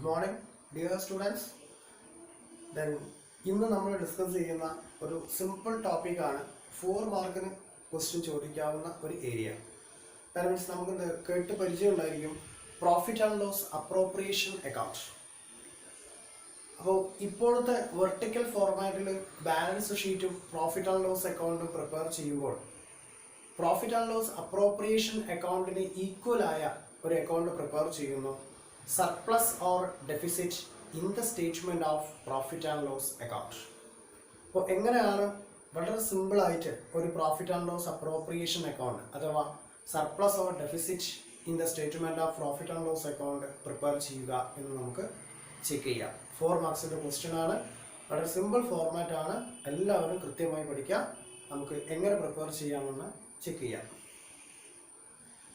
Morning dear students. ഇന്ന് നമ്മൾ discuss ചെയ്യുന്ന ഒരു സിമ്പിൾ ടോപ്പിക്കാണ് 4 മാർക്കിന് ക്വസ്റ്റ്യൻ ചോദിക്കാവുന്ന ഒരു ഏരിയ. ദാറ്റ് മീൻസ് നമുക്ക് കേട്ട് പരിചയം ഉണ്ടായിരിക്കും profit and loss appropriation account. അപ്പോൾ ഇപ്പോഴത്തെ വെർട്ടിക്കൽ ഫോർമാറ്റിൽ ബാലൻസ് ഷീറ്റും പ്രോഫിറ്റ് ആൻഡ് ലോസ് അക്കൗണ്ടും പ്രിപ്പയർ ചെയ്യുമ്പോൾ പ്രോഫിറ്റ് ആൻഡ് ലോസ് അപ്രോപ്രിയേഷൻ അക്കൗണ്ടിന് ഈക്വലായ ഒരു അക്കൗണ്ട് പ്രിപ്പയർ ചെയ്യുന്നു, surplus or deficit in the statement of profit and loss account. അപ്പോൾ എങ്ങനെയാണ് വളരെ സിമ്പിളായിട്ട് ഒരു profit and loss appropriation account അഥവാ surplus or deficit in the statement of profit and loss account prepare ചെയ്യുക എന്ന് നമുക്ക് ചെക്ക് ചെയ്യാം. 4 മാർക്സിൻ്റെ ക്വസ്റ്റ്യൻ ആണ്, വളരെ സിമ്പിൾ ഫോർമാറ്റ് ആണ്, എല്ലാവരും കൃത്യമായി പഠിക്കാം. നമുക്ക് എങ്ങനെ പ്രിപ്പയർ ചെയ്യാമെന്ന് ചെക്ക് ചെയ്യാം.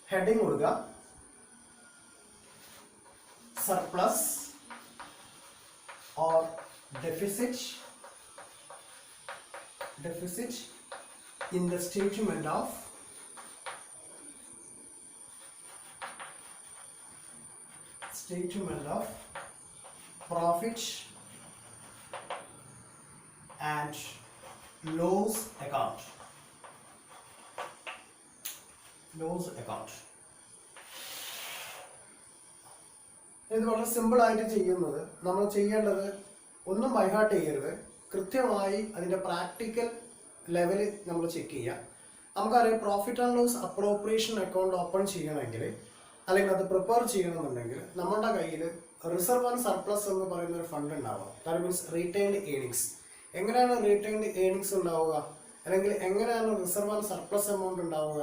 ഹെഡിങ് കൊടുക്കുക, surplus or deficit in the statement of profit and loss account. ഇത് വളരെ സിമ്പിളായിട്ട് ചെയ്യുന്നത്, നമ്മൾ ചെയ്യേണ്ടത് ഒന്നും ബൈഹാർട്ട് ചെയ്യരുത്, കൃത്യമായി അതിൻ്റെ പ്രാക്ടിക്കൽ ലെവല് നമ്മൾ ചെക്ക് ചെയ്യുക. നമുക്കറിയാം profit and loss appropriation account open ചെയ്യണമെങ്കിൽ അല്ലെങ്കിൽ അത് പ്രിപ്പയർ ചെയ്യണമെന്നുണ്ടെങ്കിൽ നമ്മുടെ കയ്യിൽ റിസർവ് ആൻഡ് സർപ്ലസ് എന്ന് പറയുന്ന ഒരു ഫണ്ട് ഉണ്ടാവുക. That means retained earnings. എങ്ങനെയാണ് റീറ്റെയിൻഡ് ഏണിങ്സ് ഉണ്ടാവുക, അല്ലെങ്കിൽ എങ്ങനെയാണ് റിസർവ് ആൻഡ് സർപ്ലസ് എമൗണ്ട് ഉണ്ടാവുക?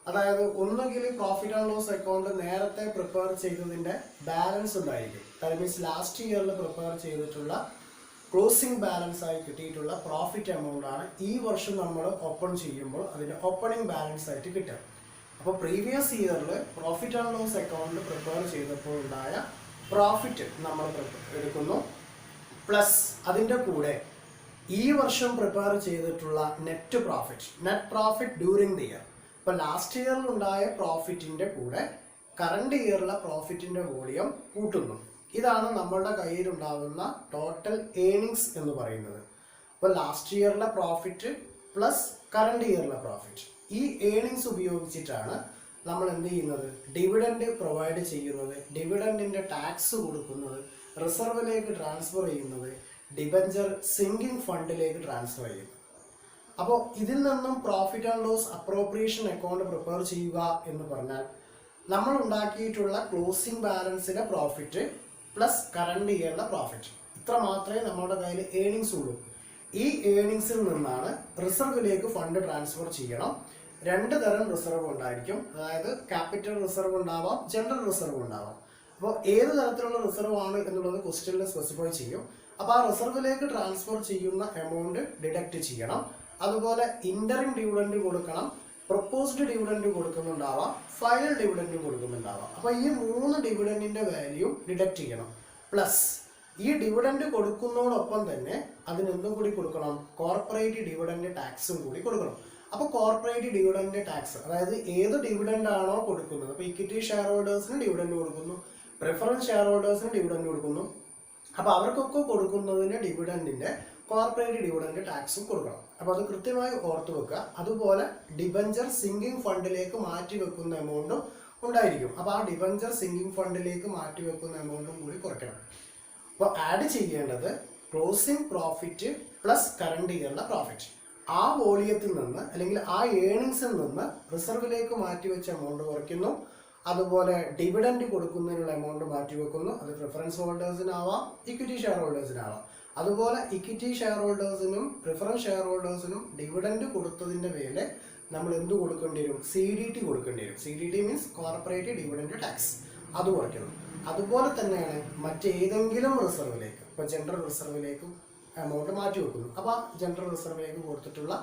അതായത് ഒന്നുകിൽ പ്രോഫിറ്റ് ആൻഡ് ലോസ് അക്കൗണ്ട് നേരത്തെ പ്രിപ്പയർ ചെയ്തതിൻ്റെ ബാലൻസ് ഉണ്ടായിരിക്കും. ദാറ്റ് മീൻസ് ലാസ്റ്റ് ഇയറിൽ പ്രിപ്പയർ ചെയ്തിട്ടുള്ള ക്ലോസിംഗ് ബാലൻസ് ആയി കിട്ടിയിട്ടുള്ള പ്രോഫിറ്റ് എമൗണ്ട് ആണ് ഈ വർഷം നമ്മൾ ഓപ്പൺ ചെയ്യുമ്പോൾ അതിൻ്റെ ഓപ്പണിംഗ് ബാലൻസ് ആയിട്ട് കിട്ടുക. അപ്പോൾ പ്രീവിയസ് ഇയറിൽ profit and loss account prepare ചെയ്തപ്പോൾ ഉണ്ടായ പ്രോഫിറ്റ് നമ്മൾ എടുക്കുന്നു, പ്ലസ് അതിൻ്റെ കൂടെ ഈ വർഷം പ്രിപ്പയർ ചെയ്തിട്ടുള്ള net profit during the year. ഇപ്പോൾ ലാസ്റ്റ് ഇയറിൽ ഉണ്ടായ പ്രോഫിറ്റിൻ്റെ കൂടെ കറണ്ട് ഇയറിലെ പ്രോഫിറ്റിൻ്റെ വോളിയം കൂട്ടുന്നു. ഇതാണ് നമ്മളുടെ കയ്യിലുണ്ടാകുന്ന ടോട്ടൽ ഏണിങ്സ് എന്ന് പറയുന്നത്. അപ്പോൾ ലാസ്റ്റ് ഇയറിലെ പ്രോഫിറ്റ് പ്ലസ് കറണ്ട് ഇയറിലെ പ്രോഫിറ്റ്, ഈ ഏണിങ്സ് ഉപയോഗിച്ചിട്ടാണ് നമ്മൾ എന്ത് ചെയ്യുന്നത്, ഡിവിഡൻഡ് പ്രൊവൈഡ് ചെയ്യുന്നത്, ഡിവിഡൻഡിൻ്റെ ടാക്സ് കൊടുക്കുന്നത്, റിസർവിലേക്ക് ട്രാൻസ്ഫർ ചെയ്യുന്നത്, ഡിബഞ്ചർ സിങ്കിങ് ഫണ്ടിലേക്ക് ട്രാൻസ്ഫർ ചെയ്യുന്നത്. അപ്പോൾ ഇതിൽ നിന്നും profit and loss appropriation account prepare ചെയ്യുക എന്ന് പറഞ്ഞാൽ നമ്മൾ ഉണ്ടാക്കിയിട്ടുള്ള ക്ലോസിംഗ് ബാലൻസിലെ പ്രോഫിറ്റ് പ്ലസ് കറണ്ട് ഇയറിലെ പ്രോഫിറ്റ്, ഇത്ര മാത്രമേ നമ്മുടെ കയ്യിൽ ഏണിങ്സ് ഉള്ളൂ. ഈ ഏണിങ്സിൽ നിന്നാണ് റിസർവിലേക്ക് ഫണ്ട് ട്രാൻസ്ഫർ ചെയ്യണം. 2 തരം റിസർവ് ഉണ്ടായിരിക്കും, അതായത് ക്യാപിറ്റൽ റിസർവ് ഉണ്ടാവാം, ജനറൽ റിസർവ് ഉണ്ടാവാം. അപ്പോൾ ഏത് തരത്തിലുള്ള റിസർവ് ആണ് എന്നുള്ളത് ക്വസ്റ്റ്യനിൽ സ്പെസിഫൈ ചെയ്യും. അപ്പോൾ ആ റിസർവിലേക്ക് ട്രാൻസ്ഫർ ചെയ്യുന്ന എമൗണ്ട് ഡിഡക്റ്റ് ചെയ്യണം. അതുപോലെ ഇന്ററിം ഡിവിഡൻഡ് കൊടുക്കണം, പ്രൊപ്പോസ്ഡ് ഡിവിഡൻഡ് കൊടുക്കുന്നുണ്ടാവാം, ഫൈനൽ ഡിവിഡൻഡ് കൊടുക്കുന്നുണ്ടാവാം. അപ്പോൾ ഈ 3 ഡിവിഡൻഡിന്റെ വാല്യൂ ഡിഡക്റ്റ് ചെയ്യണം. പ്ലസ് ഈ ഡിവിഡൻഡ് കൊടുക്കുന്നതോടൊപ്പം തന്നെ അതിനെന്തും കൂടി കൊടുക്കണം, കോർപ്പറേറ്റ് ഡിവിഡൻഡ് ടാക്സും കൂടി കൊടുക്കണം. അപ്പോൾ കോർപ്പറേറ്റ് ഡിവിഡൻഡ് ടാക്സ്, അതായത് ഏത് ഡിവിഡൻഡ് ആണോ കൊടുക്കുന്നത്, അപ്പോൾ ഇക്വിറ്റി ഷെയർ ഹോൾഡേഴ്സിന് ഡിവിഡൻഡ് കൊടുക്കുന്നു, പ്രിഫറൻസ് ഷെയർ ഹോൾഡേഴ്സിന് ഡിവിഡൻഡ് കൊടുക്കുന്നു. അപ്പോൾ അവർക്കൊക്കെ കൊടുക്കുന്നതിന് ഡിവിഡൻഡിന്റെ കോർപ്പറേറ്റ് ഡിവിഡൻഡ് ടാക്സും കൊടുക്കണം. അപ്പോൾ അത് കൃത്യമായി ഓർത്ത് വെക്കുക. അതുപോലെ ഡിബഞ്ചർ സിങ്കിങ് ഫണ്ടിലേക്ക് മാറ്റി വെക്കുന്ന എമൗണ്ടും ഉണ്ടായിരിക്കും. അപ്പോൾ ആ ഡിബഞ്ചർ സിങ്കിങ് ഫണ്ടിലേക്ക് മാറ്റി വെക്കുന്ന എമൗണ്ടും കൂടി കുറയ്ക്കണം. അപ്പോൾ ആഡ് ചെയ്യേണ്ടത് ക്ലോസിംഗ് പ്രോഫിറ്റ് പ്ലസ് കറണ്ട് ഇയറിലെ പ്രോഫിറ്റ്. ആ വോളിയത്തിൽ നിന്ന് അല്ലെങ്കിൽ ആ ഏണിങ്സിൽ നിന്ന് റിസർവിലേക്ക് മാറ്റി വെച്ച എമൗണ്ട് കുറയ്ക്കുന്നു. അതുപോലെ ഡിവിഡൻഡ് കൊടുക്കുന്നതിനുള്ള എമൗണ്ട് മാറ്റിവെക്കുന്നു. അത് പ്രിഫറൻസ് ഹോൾഡേഴ്സിനാവാം, ഇക്വിറ്റി ഷെയർ ഹോൾഡേഴ്സിനാവാം. അതുപോലെ ഇക്വിറ്റി ഷെയർ ഹോൾഡേഴ്സിനും പ്രിഫറൻസ് ഷെയർ ഹോൾഡേഴ്സിനും ഡിവിഡൻഡ് കൊടുത്തതിൻ്റെ പേരിൽ നമ്മൾ എന്ത് കൊടുക്കേണ്ടി വരും, CDT കൊടുക്കേണ്ടി വരും. CDT means corporate dividend tax, അത് കുറയ്ക്കണം. അതുപോലെ തന്നെയാണ് മറ്റേതെങ്കിലും റിസർവിലേക്ക്, ഇപ്പോൾ ജനറൽ റിസർവിലേക്കും എമൗണ്ട് മാറ്റി വെക്കുന്നു. അപ്പോൾ ജനറൽ റിസർവിലേക്ക് കൊടുത്തിട്ടുള്ള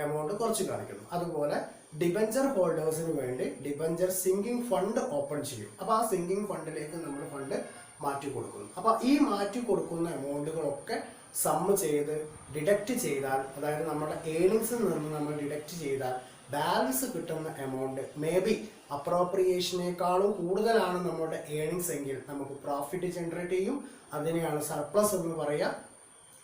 എമൗണ്ട് കുറച്ച് കാണിക്കുന്നു. അതുപോലെ ഡിബഞ്ചർ ഹോൾഡേഴ്സിന് വേണ്ടി ഡിബഞ്ചർ സിങ്കിങ് ഫണ്ട് ഓപ്പൺ ചെയ്യും. അപ്പോൾ ആ സിങ്കിങ് ഫണ്ടിലേക്ക് നമ്മൾ ഫണ്ട് മാറ്റി കൊടുക്കുന്നു. അപ്പോൾ ഈ മാറ്റി കൊടുക്കുന്ന എമൗണ്ടുകളൊക്കെ സമ്മ് ചെയ്ത് ഡിഡക്റ്റ് ചെയ്താൽ, അതായത് നമ്മുടെ ഏണിങ്സിൽ നിന്ന് നമ്മൾ ഡിഡക്റ്റ് ചെയ്താൽ ബാലൻസ് കിട്ടുന്ന എമൗണ്ട് മേ ബി അപ്രോപ്രിയേഷനേക്കാളും കൂടുതലാണ് നമ്മുടെ ഏണിങ്സ് എങ്കിൽ നമുക്ക് പ്രോഫിറ്റ് ജനറേറ്റ് ചെയ്യും. അതിനെയാണ് സർപ്ലസ് എന്ന് പറയുക.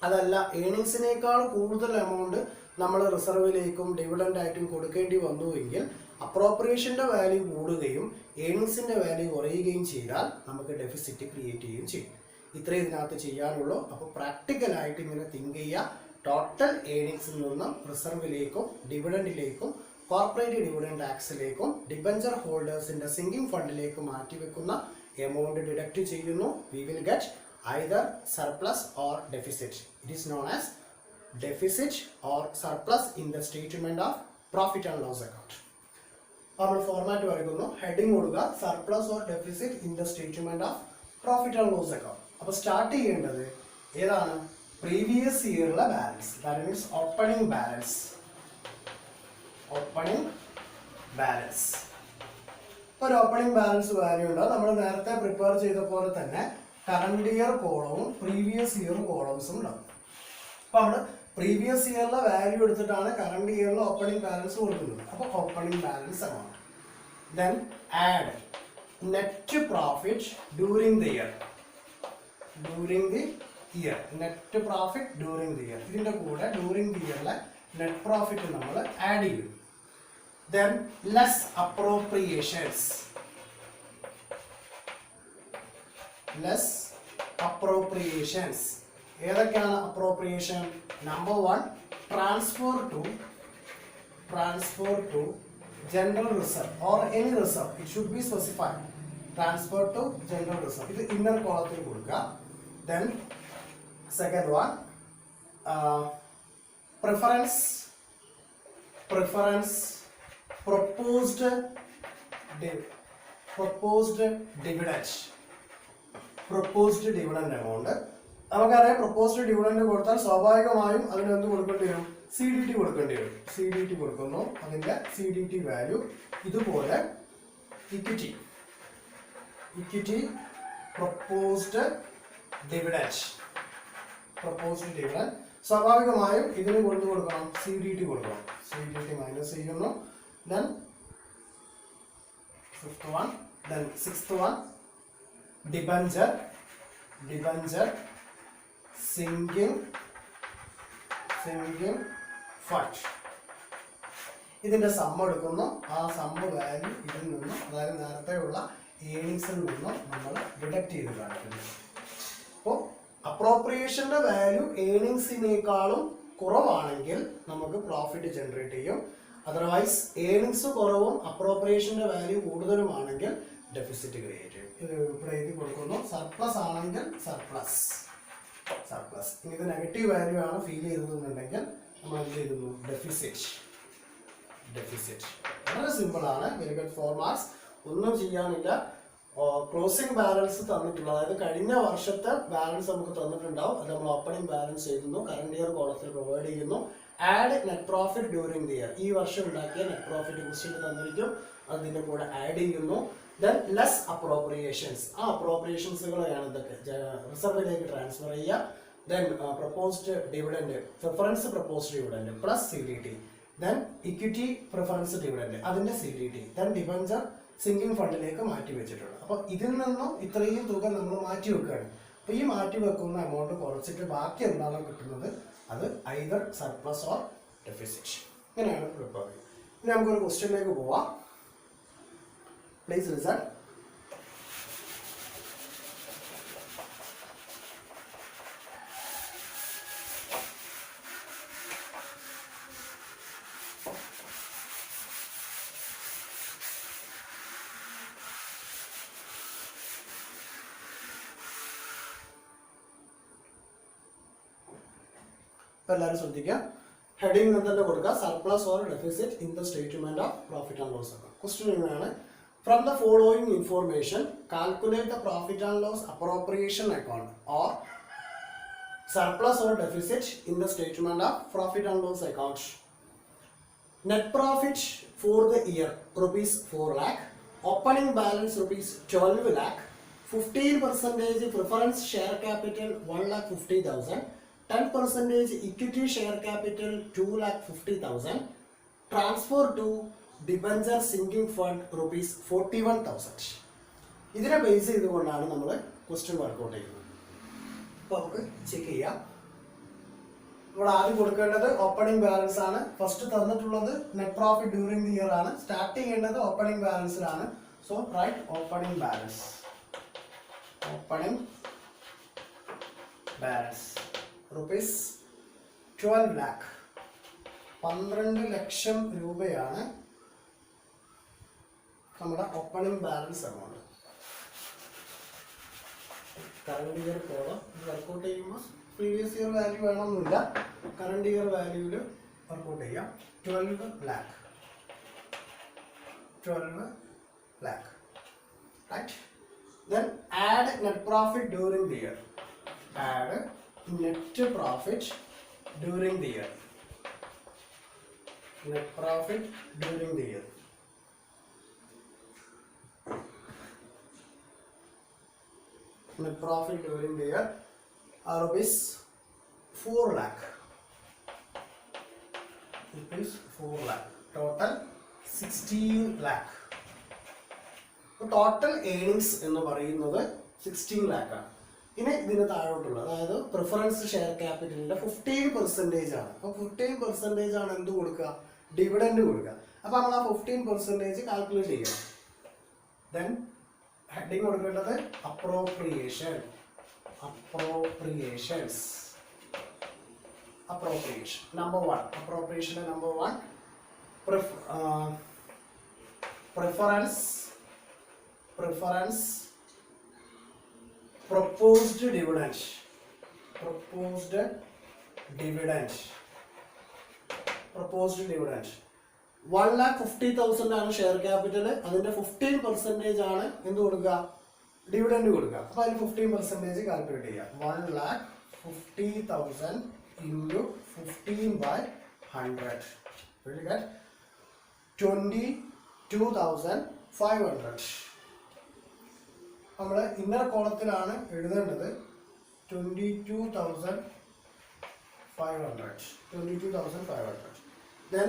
അതല്ല, ഏണിങ്സിനേക്കാൾ കൂടുതൽ എമൗണ്ട് നമ്മൾ റിസർവിലേക്കും ഡിവിഡൻഡ് ആയിട്ടും കൊടുക്കേണ്ടി വന്നുവെങ്കിൽ അപ്രോപ്രിയേഷൻ്റെ വാല്യൂ കൂടുകയും ഏണിങ്സിൻ്റെ വാല്യൂ കുറയുകയും ചെയ്താൽ നമുക്ക് ഡെഫിസിറ്റ് ക്രിയേറ്റ് ചെയ്യുകയും ചെയ്യും. ഇത്രയും ഇതിനകത്ത് ചെയ്യാനുള്ളൂ. അപ്പോൾ പ്രാക്ടിക്കലായിട്ട് ഇങ്ങനെ തിങ്ക് ചെയ്യുക. ടോട്ടൽ ഏണിങ്സിൽ നിന്നും റിസർവിലേക്കും ഡിവിഡൻഡിലേക്കും കോർപ്പറേറ്റ് ഡിവിഡൻഡ് ടാക്സിലേക്കും ഡിബഞ്ചർ ഹോൾഡേഴ്സിന്റെ സിങ്കിങ് ഫണ്ടിലേക്ക് മാറ്റിവെക്കുന്ന എമൗണ്ട് ഡിഡക്റ്റ് ചെയ്യുന്നു. We will get either surplus or deficit. It is known as deficit or surplus in the statement of profit and loss account. നമ്മൾ ഫോർമാറ്റ് വരയ്ക്കുന്നു. ഹെഡിങ് കൊടുക്കുക surplus or deficit in the statement of profit and loss account. അപ്പോൾ start ചെയ്യേണ്ടത് ഏതാണ്? Previous ഇയറിലെ balance. That means opening balance. Opening balance. ഒരു opening balance value ഉണ്ട്. നമ്മൾ നേരത്തെ പ്രിപ്പയർ ചെയ്ത പോലെ തന്നെ കറണ്ട് ഇയർ കോളവും പ്രീവിയസ് ഇയർ കോളംസും ഉണ്ടാവും. അപ്പോൾ നമ്മൾ പ്രീവിയസ് ഇയറിലെ വാല്യൂ എടുത്തിട്ടാണ് കറണ്ട് ഇയറിലെ ഓപ്പണിംഗ് ബാലൻസ് കൊടുക്കുന്നത്. അപ്പോൾ opening balance amount. Then add net profit during the year. During the year net profit during the year. ഇതിൻ്റെ കൂടെ ഡ്യൂറിംഗ് ദി ഇയറിലെ നെറ്റ് പ്രോഫിറ്റ് നമ്മൾ ആഡ് ചെയ്യും. Then less appropriations. Less appropriations. ഏതൊക്കെയാണ് appropriation? Number 1, transfer to general reserve or any reserve. It should be specified. Transfer to general reserve. ഇത് inner കോളത്തിൽ കൊടുക്കുക. Then second one, preference proposed dividend. Proposed dividend amount. നമുക്കറിയാം proposed dividend കൊടുത്താൽ സ്വാഭാവികമായും അതിന് എന്ത് കൊടുക്കേണ്ടി വരും? CDT കൊടുക്കേണ്ടി വരും. CDT കൊടുക്കുന്നു. അതിൻ്റെ CDT വാല്യൂ ഇതുപോലെ ഇക്വിറ്റി പ്രൊപ്പോസ്ഡ് ഡിവിഡൻഡ്. സ്വാഭാവികമായും ഇതിന് കൊടുക്കണം CDT കൊടുക്കണം. CDT മൈനസ് ചെയ്യുന്നു. Then fifth one. Then sixth one, debenture sinking fund. ഇതിന്റെ സമ്മ എടുക്കുന്നു. ആ സമ്മ വാല്യൂ ഇതിൽ നിന്നും, അതായത് നേരത്തെയുള്ള ഏണിങ്സിൽ നിന്നും നമ്മൾ ഡിഡക്ട് ചെയ്ത് കാണിക്കുന്നു. അപ്പോൾ അപ്രോപ്രിയേഷന്റെ വാല്യൂ ഏണിങ്സിനേക്കാളും കുറവാണെങ്കിൽ നമുക്ക് പ്രോഫിറ്റ് ജനറേറ്റ് ചെയ്യും. അതർവൈസ് ഏണിങ്സ് കുറവും അപ്രോപ്രിയേഷന്റെ വാല്യൂ കൂടുതലുമാണെങ്കിൽ ഡെഫിസിറ്റ് ക്രിയേറ്റ് ചെയ്യും. ഇത് ഇവിടെ എഴുതി കൊടുക്കുന്നു. സർപ്ലസ് ആണെങ്കിൽ സർപ്ലസ്. ഇനി ഇത് നെഗറ്റീവ് വാല്യൂ ആണ് ഫീൽ ചെയ്തതെന്നുണ്ടെങ്കിൽ നമ്മൾ എന്ത് ചെയ്യുന്നു? ഡെഫിസിറ്റ്. വളരെ സിമ്പിൾ ആണ്. Very good. 4 മാർക്സ്. ഒന്നും ചെയ്യാനില്ല. ക്ലോസിംഗ് ബാലൻസ് തന്നിട്ടുള്ള, അതായത് കഴിഞ്ഞ വർഷത്തെ ബാലൻസ് നമുക്ക് തന്നിട്ടുണ്ടാവും. അത് നമ്മൾ ഓപ്പണിംഗ് ബാലൻസ് എഴുതുന്നു. കറണ്ട് ഇയർ കോളത്തിൽ പ്രൊവൈഡ് ചെയ്യുന്നു. Add net profit during the year. ഈ വർഷം ഉണ്ടാക്കിയ നെറ്റ് പ്രോഫിറ്റ് ക്വസ്റ്റ്യൻ തന്നിരിക്കും. അതിൻ്റെ കൂടെ ആഡ് ചെയ്യുന്നു. Then less appropriations. ആ അപ്രോപ്രിയേഷൻസുകളെയാണ് ഇതൊക്കെ റിസർവിലേക്ക് ട്രാൻസ്ഫർ ചെയ്യുക. Then proposed dividend, preference proposed dividend plus CDT. Then equity preference dividend, അതിൻ്റെ CDT. ദെൻ ഡിബഞ്ചർ സിങ്കിങ് ഫണ്ടിലേക്ക് മാറ്റി വെച്ചിട്ടുണ്ട്. അപ്പോൾ ഇതിൽ നിന്നും ഇത്രയും തുക നമ്മൾ മാറ്റി വെക്കുകയാണ്. അപ്പോൾ ഈ മാറ്റി വെക്കുന്ന എമൗണ്ട് കുറച്ചിട്ട് ബാക്കി എന്താണോ കിട്ടുന്നത് അത് ഐദർ സർപ്ലസ് ഓർ ഡെഫിസിറ്റ്. ഇങ്ങനെയാണ് പ്രിപ്പയർ ചെയ്യുന്നത്. ഇനി നമുക്കൊരു ക്വസ്റ്റ്യനിലേക്ക് പോവാം. Please listen. എല്ലാവരും ശ്രദ്ധിക്കുക. ഹെഡിങ് തന്നെ കൊടുക്കുക, surplus or deficit in the statement of profit and loss account. Question ഇങ്ങനെയാണ്: from the following information calculate the profit and loss appropriation account or surplus or deficit in the statement of profit and loss account. Net profit for the year rupees 4 lakh, opening balance rupees 12 lakh, 15% preference share capital 1,50,000, 10% equity share capital 2,50,000, transfer to debenture sinking fund ₹41,000. ഇതിനെ base ചെയ്തുകൊണ്ടാണ് നമ്മൾ question workout ചെയ്യുന്നത്. അപ്പോൾ നമുക്ക് check ചെയ്യാം. നമ്മൾ ആദ്യം കൊടുക്കേണ്ടത് ഓപ്പണിംഗ് ബാലൻസ് ആണ്. ഫസ്റ്റ് തന്നിട്ടുള്ളത് net profit during the year ആണ്. സ്റ്റാർട്ട് ചെയ്യേണ്ടത് ഓപ്പണിംഗ് ബാലൻസിലാണ്. So write opening balance. Opening balance ₹12 lakh. 12 ലക്ഷം രൂപയാണ് നമ്മുടെ opening balance amount. Current year പോകാം. വർക്കൗട്ട് ചെയ്യുമ്പോൾ പ്രീവിയസ് ഇയർ വാല്യൂ വേണമെന്നില്ല. കറണ്ട് ഇയർ വാല്യൂവിൽ വർക്കൗട്ട് ചെയ്യാം. 12 lakh. 12 lakh. Right? Then add net profit during the year. Add net profit during the year. Net profit during the year. Net profit during the year ₹4 lakh. ₹4 lakh. Total 16 lakh. Total earnings എന്ന് പറയുന്നത് 16 lakh ആണ്. ഇനി ഇതിന് താഴോട്ടുള്ള അതായത് preference share ക്യാപിറ്റലിന്റെ 15% ആണ്. അപ്പോൾ 15% ആണ് എന്ത് കൊടുക്കുക? ഡിവിഡൻഡ് കൊടുക്കുക. അപ്പോൾ നമ്മൾ ആ 15% കാൽക്കുലേറ്റ് ചെയ്യണം. ദെൻ ഹെഡിങ് കൊടുക്കേണ്ടത് അപ്രോപ്രിയേഷൻ. അപ്രോപ്രിയേഷൻസ്. Appropriation number 1. അപ്രോപ്രിയേഷൻ്റെ number 1 preference proposed dividend. Proposed dividend. 1,50,000 ആണ് ഷെയർ ക്യാപിറ്റൽ. അതിന്റെ 15% ആണ് എന്ത് കൊടുക്കുക? ഡിവിഡൻഡ് കൊടുക്കുക. അപ്പൊ അതിന് 15% കാൽക്കുലേറ്റ് ചെയ്യാം. 1,50,000 into 15/100 will get 22,500. നമ്മൾ ഇന്നർ കോളത്തിലാണ് എഴുതേണ്ടത്. 22,500. ദെൻ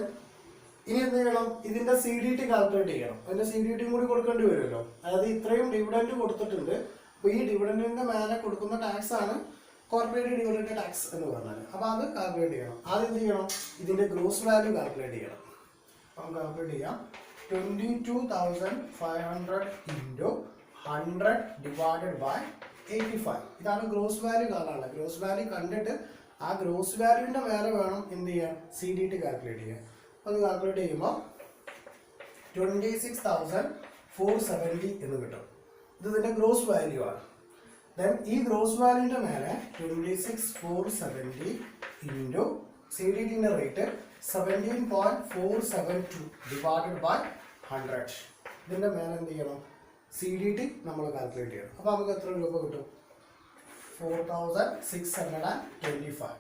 ഇനി എന്ത് ചെയ്യണം? ഇതിന്റെ CDT കാൽക്കുലേറ്റ് ചെയ്യണം. അതിന്റെ CDT കൂടി കൊടുക്കേണ്ടി വരുമല്ലോ. അതായത് ഇത്രയും ഡിവിഡൻഡ് കൊടുത്തിട്ടുണ്ട്. അപ്പോൾ ഈ ഡിവിഡൻഡിന്റെ മേലെ കൊടുക്കുന്ന ടാക്സ് ആണ് കോർപ്പറേറ്റ് ഡിവിഡൻഡ് ടാക്സ് എന്ന് പറഞ്ഞാൽ. അപ്പോൾ അത് കാൽക്കുലേറ്റ് ചെയ്യണം. ആദ്യം എന്ത് ചെയ്യണം? ഇതിന്റെ ഗ്രോസ് വാല്യൂ കാൽക്കുലേറ്റ് ചെയ്യണം. അപ്പം കാൽക്കുലേറ്റ് ചെയ്യാം. 22,500 into 100 divided by 85. ഇതാണ് ഗ്രോസ് വാല്യൂ കാണാനുള്ളത്. ഗ്രോസ് വാല്യൂ കണ്ടിട്ട് ആ ഗ്രോസ് വാല്യൂവിന്റെ മേലെ വേണം എന്ത് ചെയ്യാൻ? CDT കാൽക്കുലേറ്റ് ചെയ്യാൻ. അത് കാൽക്കുലേറ്റ് ചെയ്യുമ്പോൾ 26,470 എന്ന് കിട്ടും. ഇത് ഇതിന്റെ ഗ്രോസ് വാല്യൂ ആണ്. ദെൻ ഈ ഗ്രോസ് വാല്യൂവിന്റെ മേലെ 26,470 into CDTന്റെ റേറ്റ് 17.472 divided by 100. ഇതിന്റെ മേലെ എന്ത് ചെയ്യണം? CDT നമ്മൾ കാൽക്കുലേറ്റ് ചെയ്യണം. അപ്പോൾ നമുക്ക് എത്ര രൂപ കിട്ടും? 4,625.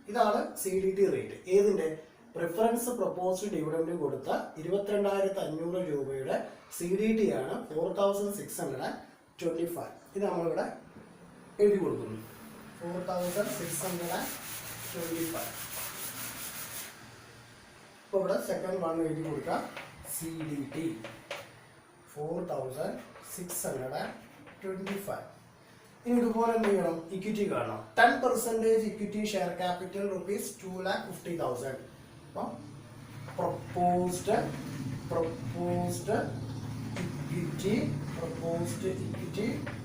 ഇതാണ് CDT റേറ്റ്. ഏതിൻ്റെ? പ്രിഫറൻസ് പ്രൊപ്പോസ്ഡ് ഡിവിഡൻഡ് കൊടുത്ത 22,500 രൂപയുടെ CDT ആണ് 4,625. ഇത് നമ്മളിവിടെ എഴുതി കൊടുക്കുന്നു. 4,625. ഇപ്പോൾ ഇവിടെ സെക്കൻഡ് വൺ എഴുതി കൊടുക്കാം. CDT 4,625. ഇനി ഇതുപോലെ എന്ത് ചെയ്യണം? ഇക്വിറ്റി കാണണം. 10% ഇക്വിറ്റി ഷെയർ ക്യാപിറ്റൽ ₹2,50,000. അപ്പം പ്രൊപ്പോസ്ഡ് ഇക്വിറ്റി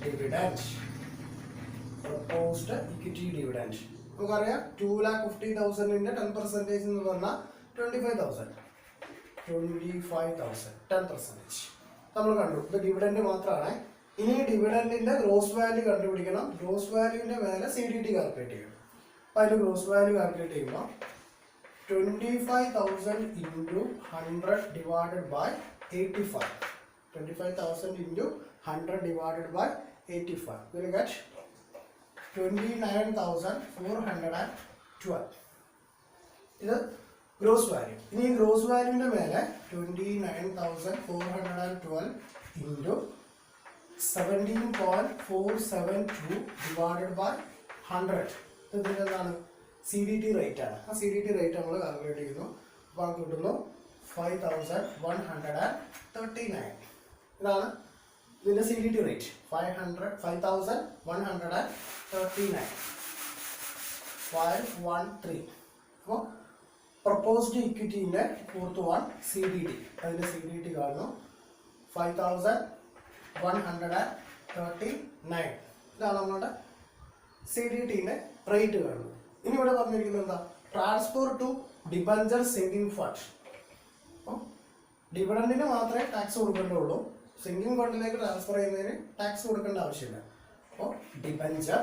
ഡിവിഡൻഡ് നമുക്കറിയാം. 2,50,000ന്റെ 10% എന്ന് പറഞ്ഞാൽ 25,000. 10% നമ്മൾ കണ്ടു. ഇത് ഡിവിഡൻഡ് മാത്രമാണ്. ഇനി ഡിവിഡൻഡിന്റെ ഗ്രോസ് വാല്യൂ കണ്ടുപിടിക്കണം. ഗ്രോസ് വാല്യൂവിന്റെ മേലെ CDT കാൽക്കുലേറ്റ് ചെയ്യണം. അപ്പോൾ അതിന്റെ ഗ്രോസ് വാല്യൂ കാൽക്കുലേറ്റ് ചെയ്യുമ്പോൾ 25,000 into 100 divided by 85. 25,000 into 100 divided by 85 will get 29,412. ഇത് ഗ്രോസ് വാല്യൂ. ഇനി ഈ ഗ്രോസ് വാല്യൂവിന്റെ മേലെ 29,412 into 17.472 divided by 100. ഇതിന്റെ എന്താണ്? CDT റേറ്റ് ആണ്. ആ CDT റേറ്റ് നമ്മൾ കാൽക്കുലേറ്റ് ചെയ്യുന്നു. അപ്പോൾ കിട്ടുന്നു 5139. ഇതാണ് ഇതിൻ്റെ CDT റേറ്റ്. 5139 513. അപ്പോൾ പ്രപ്പോസ്ഡ് ഇക്വിറ്റീൻ്റെ ഫോർത്ത് വൺ CDT. അതിൻ്റെ CDT കാണുന്നു 5139. ഇതാണ് നമ്മളുടെ CDTൻ്റെ റേറ്റ് കാണുന്നത്. ഇനി ഇവിടെ പറഞ്ഞിരിക്കുന്നത് എന്താ? Transfer to debenture sinking fund. അപ്പോൾ ഡിവിഡൻഡിന് മാത്രമേ ടാക്സ് കൊടുക്കേണ്ടുള്ളൂ. സിങ്കിങ് ഫണ്ടിലേക്ക് ട്രാൻസ്ഫർ ചെയ്യുന്നതിന് ടാക്സ് കൊടുക്കേണ്ട ആവശ്യമില്ല. അപ്പോൾ debenture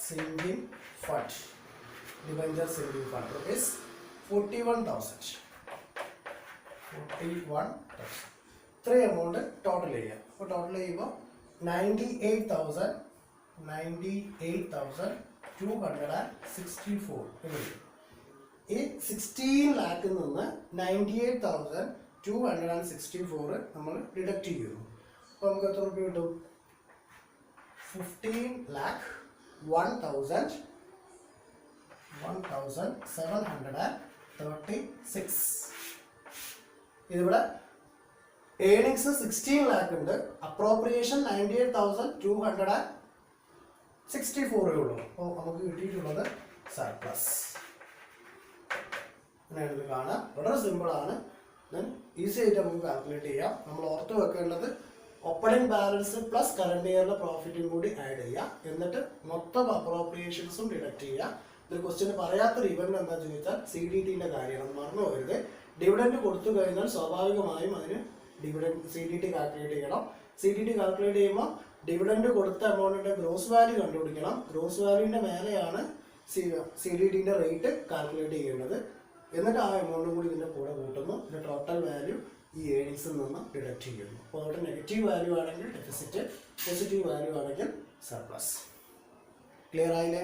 sinking fund. Debenture sinking fund is 41,000. ഇത്രയും എമൗണ്ട് ടോട്ടൽ ചെയ്യാം. അപ്പോൾ ടോട്ടൽ ചെയ്യുമ്പോൾ 98,264 ഈ 16 ലാഖിൽ നിന്ന് 98,264 നമ്മൾ ഡിഡക്റ്റ് ചെയ്യുന്നു. അപ്പോൾ നമുക്ക് എത്ര രൂപ കിട്ടും? 15,01,736. ഇതിവിടെ ഏണിങ്സ് 16 ലാഖ് ഉണ്ട്, അപ്രോപ്രിയേഷൻ 98,264 ഉള്ളൂ. അപ്പോൾ നമുക്ക് കിട്ടിയിട്ടുള്ളത് സർപ്ലസ്. അങ്ങനെയാണ് ഇത് കാണാം. വളരെ സിമ്പിളാണ്. ഈസി ആയിട്ട് നമുക്ക് കാൽക്കുലേറ്റ് ചെയ്യാം. നമ്മൾ ഓർത്ത് വെക്കേണ്ടത് ഓപ്പണിംഗ് ബാലൻസ് പ്ലസ് കറണ്ട് ഇയറിലെ പ്രോഫിറ്റും കൂടി ആഡ് ചെയ്യുക. എന്നിട്ട് മൊത്തം അപ്രോപ്രിയേഷൻസും ഡിഡക്ട് ചെയ്യുക. ഇത് ക്വസ്റ്റ്യൻ പറയാത്തൊരു ഇവന്റ് എന്താ ചോദിച്ചാൽ CDTന്റെ കാര്യമാണ്. മറന്നു പോകരുത്. ഡിവിഡൻഡ് കൊടുത്തു കഴിഞ്ഞാൽ സ്വാഭാവികമായും അതിന് CDT കാൽക്കുലേറ്റ് ചെയ്യണം. CDT കാൽക്കുലേറ്റ് ചെയ്യുമ്പോൾ ഡിവിഡൻഡ് കൊടുത്ത എമൗണ്ടിന്റെ ഗ്രോസ് വാല്യൂ കണ്ടുപിടിക്കണം. ഗ്രോസ് വാല്യൂവിന്റെ മേലെയാണ് CDTന്റെ റേറ്റ് കാൽക്കുലേറ്റ് ചെയ്യേണ്ടത്. എന്നിട്ട് ആ എമൗണ്ടും കൂടി ഇതിന്റെ കൂടെ കൂട്ടുന്നു. ഇതിന്റെ ടോട്ടൽ വാല്യൂ ഈ ഏണിങ്സിൽ നിന്ന് ഡിഡക്ട് ചെയ്യുന്നു. അപ്പോൾ അവിടെ നെഗറ്റീവ് വാല്യൂ ആണെങ്കിൽ ഡെഫിസിറ്റ്, പോസിറ്റീവ് വാല്യൂ ആണെങ്കിൽ സർപ്ലസ്. ക്ലിയർ ആയില്ലേ?